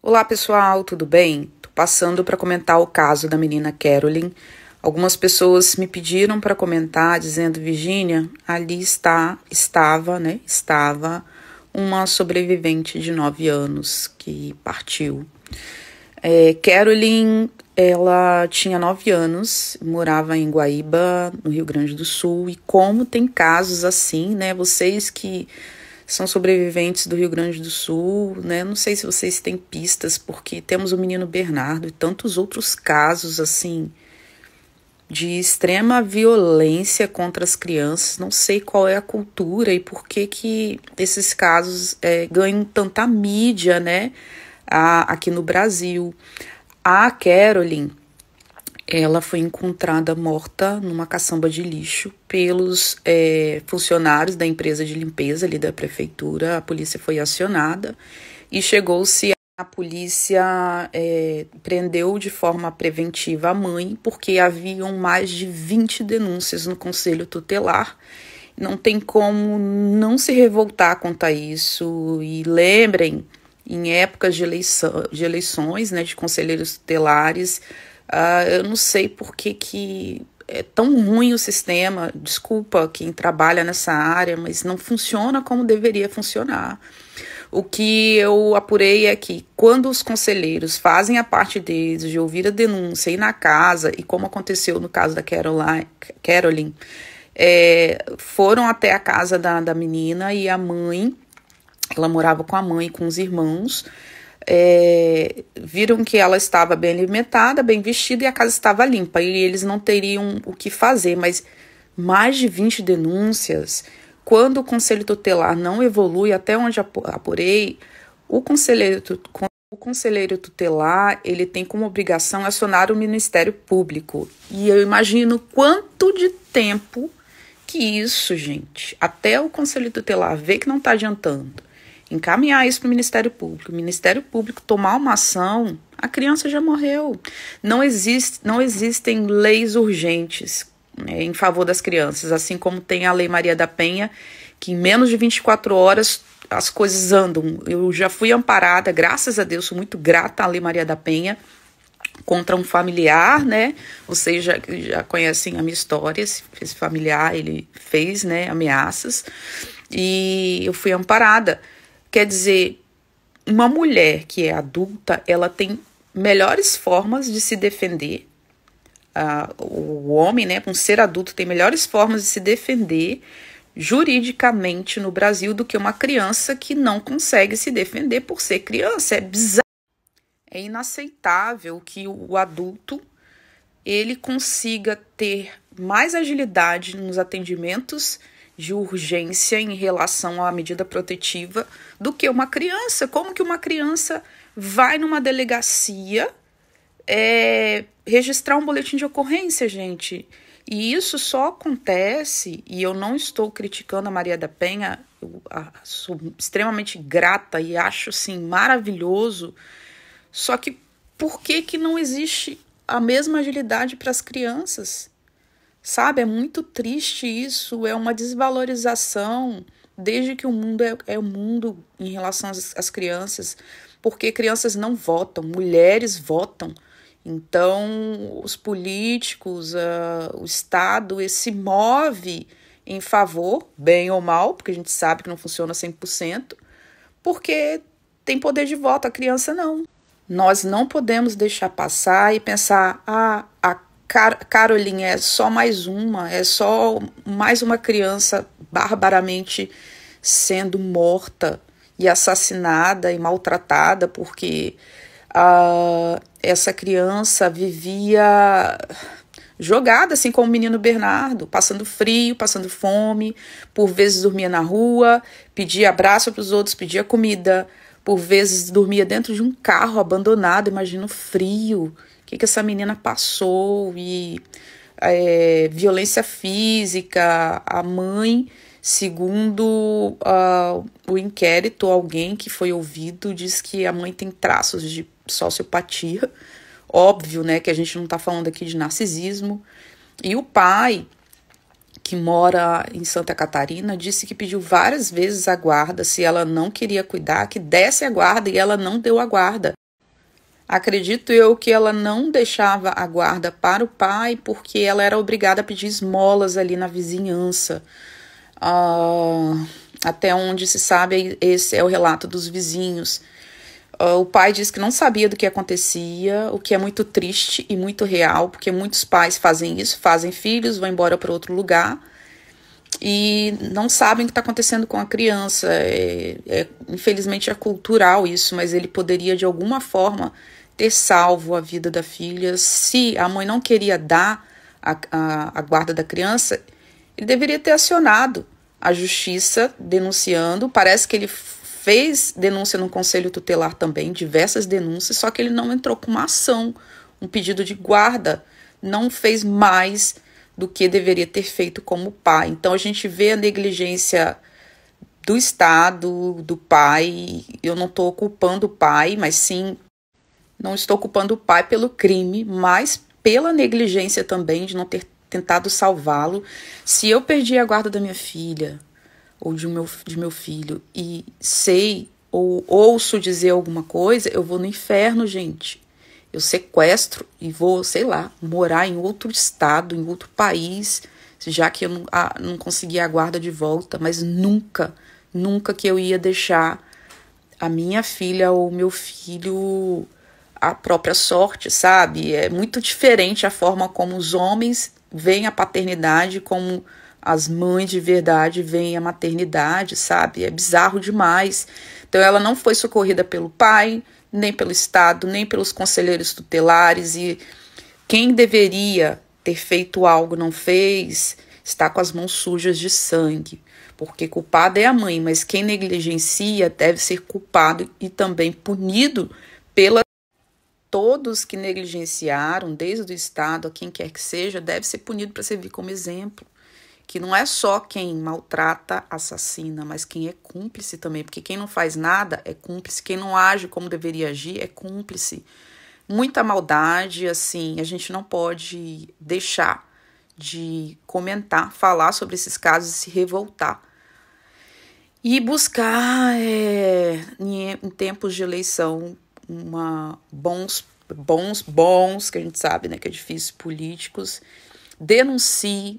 Olá pessoal, tudo bem? Tô passando para comentar o caso da menina Caroline. Algumas pessoas me pediram para comentar, dizendo: Virgínia, ali estava uma sobrevivente de 9 anos que partiu. Caroline, ela tinha 9 anos, morava em Guaíba, no Rio Grande do Sul, e como tem casos assim, né? Vocês que são sobreviventes do Rio Grande do Sul, né? Não sei se vocês têm pistas, porque temos o menino Bernardo e tantos outros casos, assim, de extrema violência contra as crianças. Não sei qual é a cultura e por que esses casos ganham tanta mídia, né? Aqui no Brasil. A Caroline, ela foi encontrada morta numa caçamba de lixo pelos funcionários da empresa de limpeza ali da prefeitura. A polícia foi acionada e chegou-se. A polícia prendeu de forma preventiva a mãe, porque haviam mais de 20 denúncias no Conselho Tutelar. Não tem como não se revoltar contra isso. E lembrem, em épocas de eleições, né, de conselheiros tutelares, eu não sei por que é tão ruim o sistema. Desculpa quem trabalha nessa área, mas não funciona como deveria funcionar. O que eu apurei é que quando os conselheiros fazem a parte deles de ouvir a denúncia, ir na casa, e como aconteceu no caso da Caroline, foram até a casa da menina, e a mãe, ela morava com a mãe e com os irmãos, viram que ela estava bem alimentada, bem vestida, e a casa estava limpa, e eles não teriam o que fazer. Mas mais de 20 denúncias, quando o conselho tutelar não evolui, até onde apurei, o conselheiro tutelar, ele tem como obrigação acionar o Ministério Público. E eu imagino quanto de tempo que isso, gente, até o conselho tutelar ver que não está adiantando, encaminhar isso para o Ministério Público tomar uma ação, a criança já morreu. Não existem leis urgentes, né, em favor das crianças, assim como tem a Lei Maria da Penha, que em menos de 24 horas as coisas andam. Eu já fui amparada, graças a Deus, sou muito grata à Lei Maria da Penha, contra um familiar, né? Vocês já conhecem a minha história. Esse familiar, ele fez, né, ameaças, e eu fui amparada. Quer dizer, uma mulher que é adulta, ela tem melhores formas de se defender. O homem, né, um ser adulto, tem melhores formas de se defender juridicamente no Brasil do que uma criança que não consegue se defender por ser criança. É bizarro. É inaceitável que o adulto ele consiga ter mais agilidade nos atendimentos de urgência em relação à medida protetiva do que uma criança. Como que uma criança vai numa delegacia registrar um boletim de ocorrência, gente? E isso só acontece, e eu não estou criticando a Maria da Penha, eu sou extremamente grata e acho, assim, maravilhoso. Só que por que não existe a mesma agilidade para as crianças? Sabe, é muito triste isso, é uma desvalorização, desde que o mundo é o mundo em relação às crianças, porque crianças não votam, mulheres votam. Então, os políticos, o Estado, se move em favor, bem ou mal, porque a gente sabe que não funciona 100%, porque tem poder de voto, a criança não. Nós não podemos deixar passar e pensar: a Caroline é só mais uma criança barbaramente sendo morta e assassinada e maltratada, porque essa criança vivia jogada, assim como o menino Bernardo, passando frio, passando fome, por vezes dormia na rua, pedia abraço para os outros, pedia comida, por vezes dormia dentro de um carro abandonado. Imagina o frio, o que essa menina passou, e violência física. A mãe, segundo o inquérito, alguém que foi ouvido diz que a mãe tem traços de sociopatia. Óbvio, né, que a gente não está falando aqui de narcisismo. E o pai, que mora em Santa Catarina, disse que pediu várias vezes a guarda, se ela não queria cuidar, que desse a guarda, e ela não deu a guarda. Acredito eu que ela não deixava a guarda para o pai porque ela era obrigada a pedir esmolas ali na vizinhança. Até onde se sabe, esse é o relato dos vizinhos. O pai diz que não sabia do que acontecia, o que é muito triste e muito real, porque muitos pais fazem isso, fazem filhos, vão embora para outro lugar e não sabem o que está acontecendo com a criança. Infelizmente é cultural isso, mas ele poderia de alguma forma ter salvo a vida da filha. Se a mãe não queria dar a guarda da criança, ele deveria ter acionado a justiça denunciando. Parece que ele fez denúncia no conselho tutelar também, diversas denúncias, só que ele não entrou com uma ação, um pedido de guarda, não fez mais do que deveria ter feito como pai. Então a gente vê a negligência do Estado, do pai. Eu não estou culpando o pai, mas sim, não estou culpando o pai pelo crime, mas pela negligência também de não ter tentado salvá-lo. Se eu perdi a guarda da minha filha ou de meu filho e sei ou ouço dizer alguma coisa, eu vou no inferno, gente. Eu sequestro e vou, sei lá, morar em outro estado, em outro país, já que eu não consegui a guarda de volta, mas nunca que eu ia deixar a minha filha ou meu filho à própria sorte, sabe? É muito diferente a forma como os homens veem a paternidade, como as mães de verdade veem a maternidade, sabe? É bizarro demais. Então ela não foi socorrida pelo pai, nem pelo Estado, nem pelos conselheiros tutelares, e quem deveria ter feito algo não fez, está com as mãos sujas de sangue, porque culpada é a mãe, mas quem negligencia deve ser culpado e também punido pela todos que negligenciaram, desde o Estado a quem quer que seja, deve ser punido para servir como exemplo. Que não é só quem maltrata, assassina, mas quem é cúmplice também, porque quem não faz nada é cúmplice, quem não age como deveria agir é cúmplice. Muita maldade, assim, a gente não pode deixar de comentar, falar sobre esses casos e se revoltar. E buscar, em tempos de eleição, bons, que a gente sabe, né, que é difícil, políticos. Denuncie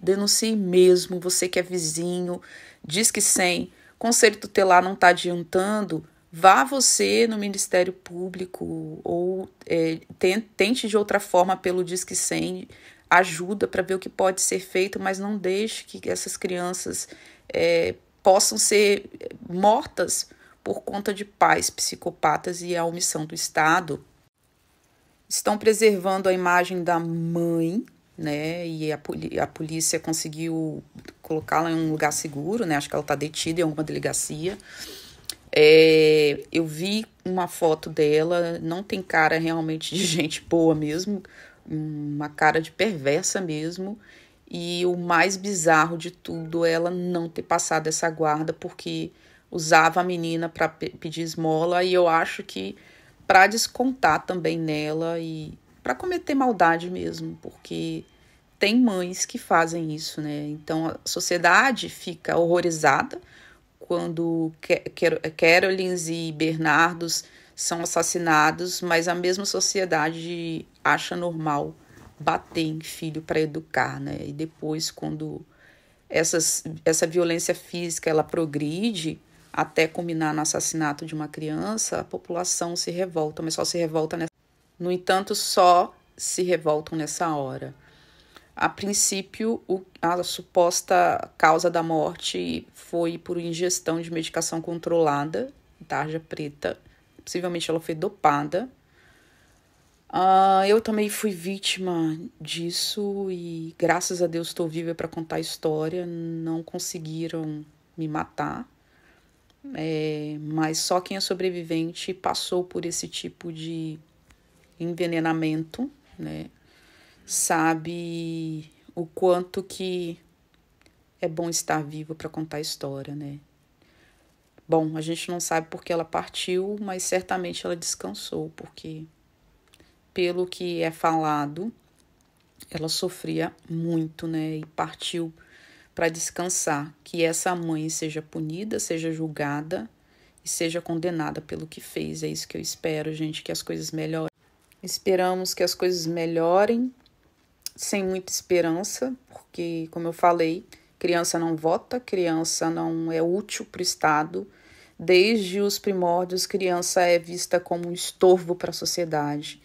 mesmo, você que é vizinho, Disque 100, conselho tutelar não está adiantando, vá você no Ministério Público ou tente de outra forma pelo Disque 100, ajuda para ver o que pode ser feito, mas não deixe que essas crianças possam ser mortas por conta de pais psicopatas e a omissão do Estado. Estão preservando a imagem da mãe, né? E a polícia conseguiu colocá-la em um lugar seguro, né? Acho que ela está detida em alguma delegacia. Eu vi uma foto dela, não tem cara realmente de gente boa mesmo, uma cara de perversa mesmo. E o mais bizarro de tudo é ela não ter passado essa guarda, porque usava a menina para pedir esmola, e eu acho que para descontar também nela e para cometer maldade mesmo, porque tem mães que fazem isso, né? Então a sociedade fica horrorizada quando Carolines e Bernardos são assassinados, mas a mesma sociedade acha normal bater em filho para educar, né? E depois, quando essa violência física ela progride até culminar no assassinato de uma criança, a população se revolta, mas só se revolta nessa. No entanto, só se revoltam nessa hora. A princípio, a suposta causa da morte foi por ingestão de medicação controlada, tarja preta. Possivelmente ela foi dopada. Eu também fui vítima disso e, graças a Deus, estou viva para contar a história. Não conseguiram me matar, mas só quem é sobrevivente passou por esse tipo de envenenamento, né? Sabe o quanto que é bom estar viva para contar a história, né? Bom, a gente não sabe porque ela partiu, mas certamente ela descansou, porque, pelo que é falado, ela sofria muito, né? E partiu para descansar. Que essa mãe seja punida, seja julgada e seja condenada pelo que fez. É isso que eu espero, gente, que as coisas melhorem. Esperamos que as coisas melhorem, sem muita esperança, porque, como eu falei, criança não vota, criança não é útil para o Estado. Desde os primórdios, criança é vista como um estorvo para a sociedade.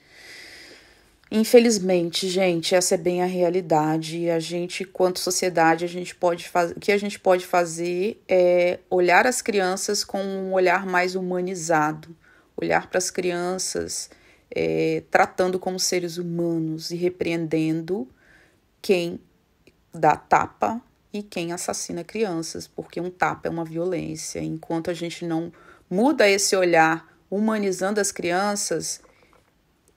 Infelizmente, gente, essa é bem a realidade. A gente, quanto sociedade, o que a gente pode fazer é olhar as crianças com um olhar mais humanizado, olhar para as crianças tratando como seres humanos e repreendendo quem dá tapa e quem assassina crianças, porque um tapa é uma violência. Enquanto a gente não muda esse olhar humanizando as crianças,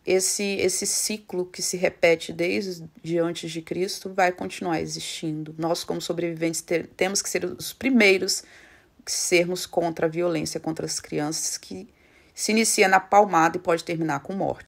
esse ciclo que se repete desde antes de Cristo vai continuar existindo. Nós, como sobreviventes, temos que ser os primeiros a sermos contra a violência contra as crianças, que se inicia na palmada e pode terminar com morte.